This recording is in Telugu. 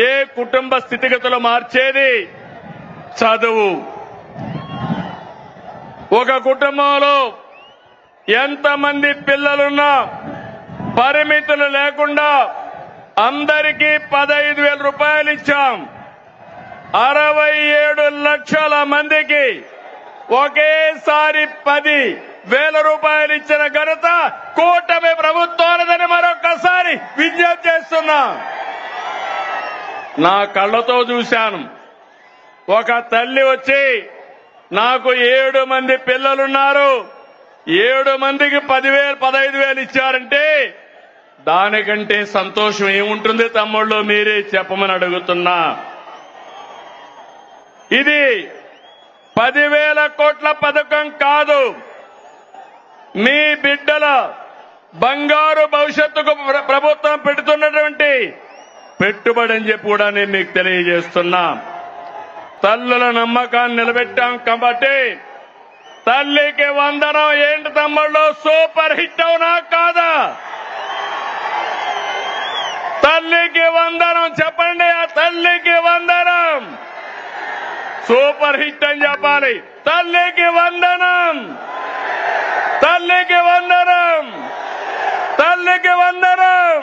ఏ కుటుంబ స్థితిగతులు మార్చేది చదువు. ఒక కుటుంబంలో ఎంతమంది పిల్లలున్నా పరిమితులు లేకుండా అందరికీ 15,000 రూపాయలు ఇచ్చాం. 67 లక్షల మందికి ఒకేసారి 10,000 రూపాయలు ఇచ్చిన ఘనత కూటమి ప్రభుత్వాలదని మరొకసారి విజ్ఞప్తి చేస్తున్నా. నా కళ్ళతో చూశాను. ఒక తల్లి వచ్చి నాకు 7 మంది పిల్లలున్నారు, 7 మందికి 10,000 15,000 ఇచ్చారంటే దానికంటే సంతోషం ఏముంటుంది తమ్ముళ్ళు? మీరే చెప్పమని అడుగుతున్నా. ఇది 10,000 కోట్ల పథకం కాదు, మీ బిడ్డల బంగారు భవిష్యత్తుకు ప్రభుత్వం పెడుతున్నటువంటి పెట్టుబడి అని చెప్పి కూడా నేను మీకు తెలియజేస్తున్నా. తల్లుల నమ్మకాన్ని నిలబెట్టాం కాబట్టి తల్లికి వందనం ఏంటి తమ్ముళ్ళు? సూపర్ హిట్ అవునా కాదా? తల్లికి వందనం చెప్పండి. ఆ తల్లికి వందనం సూపర్ హిట్ అని చెప్పాలి. తల్లికి వందనం, తల్లికి వందనం, తల్లికి వందనం.